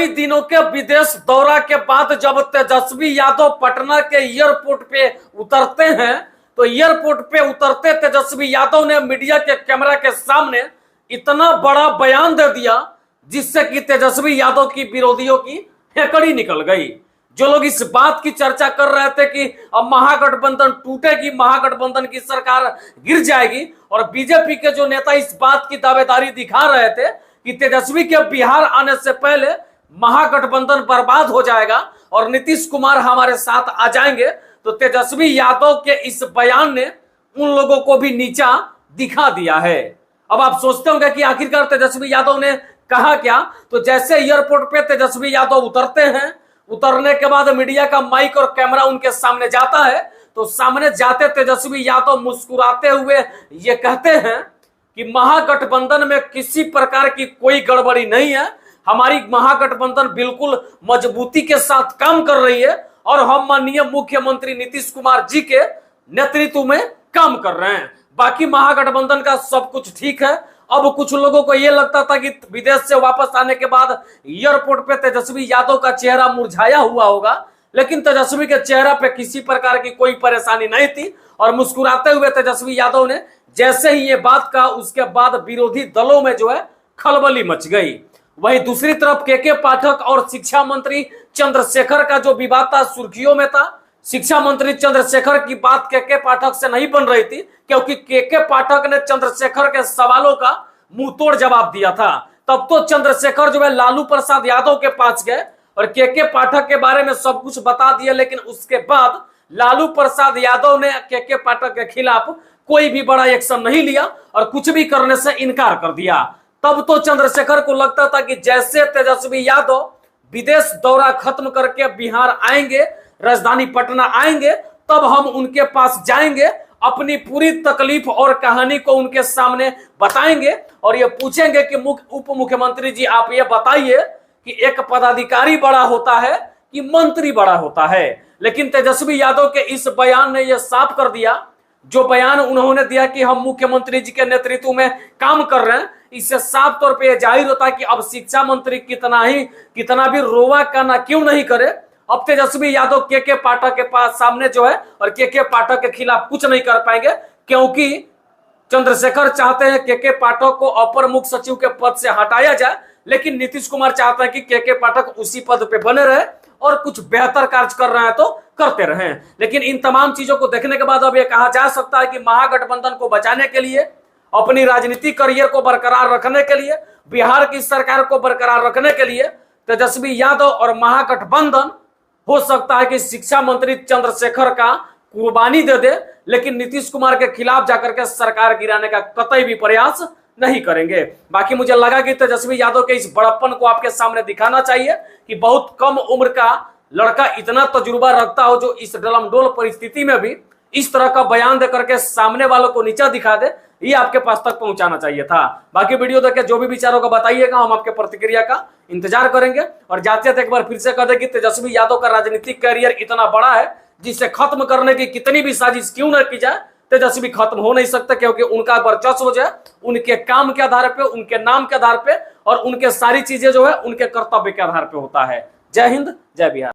कई दिनों के विदेश दौरा के बाद जब तेजस्वी यादव पटना के एयरपोर्ट पे उतरते हैं तो एयरपोर्ट पे उतरते तेजस्वी यादव ने मीडिया के कैमरा के सामने इतना बड़ा बयान दे दिया जिससे कि तेजस्वी यादव की विरोधियों की हेकड़ी निकल गई। जो लोग इस बात की चर्चा कर रहे थे कि अब महागठबंधन टूटेगी, महागठबंधन की सरकार गिर जाएगी, और बीजेपी के जो नेता इस बात की दावेदारी दिखा रहे थे कि तेजस्वी के बिहार आने से पहले महागठबंधन बर्बाद हो जाएगा और नीतीश कुमार हमारे साथ आ जाएंगे, तो तेजस्वी यादव के इस बयान ने उन लोगों को भी नीचा दिखा दिया है। अब आप सोचते होंगे कि आखिरकार तेजस्वी यादव ने कहा क्या। तो जैसे एयरपोर्ट पे तेजस्वी यादव उतरते हैं, उतरने के बाद मीडिया का माइक और कैमरा उनके सामने जाता है, तो सामने जाते तेजस्वी यादव मुस्कुराते हुए ये कहते हैं कि महागठबंधन में किसी प्रकार की कोई गड़बड़ी नहीं है, हमारी महागठबंधन बिल्कुल मजबूती के साथ काम कर रही है और हम माननीय मुख्यमंत्री नीतीश कुमार जी के नेतृत्व में काम कर रहे हैं। बाकी महागठबंधन का सब कुछ ठीक है। अब कुछ लोगों को यह लगता था कि विदेश से वापस आने के बाद एयरपोर्ट पे तेजस्वी यादव का चेहरा मुरझाया हुआ होगा, लेकिन तेजस्वी के चेहरे पे किसी प्रकार की कोई परेशानी नहीं थी और मुस्कुराते हुए तेजस्वी यादव ने जैसे ही ये बात कहा उसके बाद विरोधी दलों में जो है खलबली मच गई। वहीं दूसरी तरफ के पाठक और शिक्षा मंत्री चंद्रशेखर का जो विवाद था सुर्खियों में था। शिक्षा मंत्री चंद्रशेखर की बात के पाठक से नहीं बन रही थी क्योंकि के पाठक ने चंद्रशेखर के सवालों का मुंह तोड़ जवाब दिया था। तब तो चंद्रशेखर जो है लालू प्रसाद यादव के पास गए और के पाठक के बारे में सब कुछ बता दिया, लेकिन उसके बाद लालू प्रसाद यादव ने के पाठक के खिलाफ कोई भी बड़ा एक्शन नहीं लिया और कुछ भी करने से इनकार कर दिया। तब तो चंद्रशेखर को लगता था कि जैसे तेजस्वी यादव विदेश दौरा खत्म करके बिहार आएंगे, राजधानी पटना आएंगे, तब हम उनके पास जाएंगे, अपनी पूरी तकलीफ और कहानी को उनके सामने बताएंगे और ये पूछेंगे कि उप मुख्यमंत्री जी आप ये बताइए कि एक पदाधिकारी बड़ा होता है कि मंत्री बड़ा होता है। लेकिन तेजस्वी यादव के इस बयान ने यह साफ कर दिया, जो बयान उन्होंने दिया कि हम मुख्यमंत्री जी के नेतृत्व में काम कर रहे हैं, इससे साफ तौर पे जाहिर होता है कि अब शिक्षा मंत्री कितना भी रोवा करना क्यों नहीं करे, अब तेजस्वी यादव के पाठक के पास सामने जो है और के पाठक के खिलाफ कुछ नहीं कर पाएंगे, क्योंकि चंद्रशेखर चाहते हैं के पाठक को अपर मुख्य सचिव के पद से हटाया जाए, लेकिन नीतीश कुमार चाहते हैं कि के पाठक उसी पद पे बने रहे और कुछ बेहतर कार्य कर रहे हैं तो करते रहे। लेकिन इन तमाम चीजों को देखने के बाद अब यह कहा जा सकता है कि महागठबंधन को बचाने के लिए, अपनी राजनीतिक करियर को बरकरार रखने के लिए, बिहार की सरकार को बरकरार रखने के लिए तेजस्वी यादव और महागठबंधन हो सकता है कि शिक्षा मंत्री चंद्रशेखर का कुर्बानी दे दे, लेकिन नीतीश कुमार के खिलाफ जाकर के सरकार गिराने का कतई भी प्रयास नहीं करेंगे। बाकी मुझे लगा कि तेजस्वी यादव के इस बड़प्पन को आपके सामने दिखाना चाहिए कि बहुत कम उम्र का लड़का इतना तजुर्बा रखता हो जो इस डलमडोल परिस्थिति में भी इस तरह का बयान दे करके सामने वालों को नीचा दिखा दे, ये आपके पास तक पहुंचाना चाहिए था। बाकी वीडियो देख के जो भी विचारों का बताइएगा, हम आपके प्रतिक्रिया का इंतजार करेंगे। और जाते जाते एक बार फिर से कह दे कि तेजस्वी यादव का राजनीतिक करियर इतना बड़ा है जिसे खत्म करने की कितनी भी साजिश क्यों न की जाए, तेजस्वी खत्म हो नहीं सकता, क्योंकि उनका वर्चस्व जो है उनके काम के आधार पे, उनके नाम के आधार पे और उनके सारी चीजें जो है उनके कर्तव्य के आधार पे होता है। जय हिंद, जय बिहार।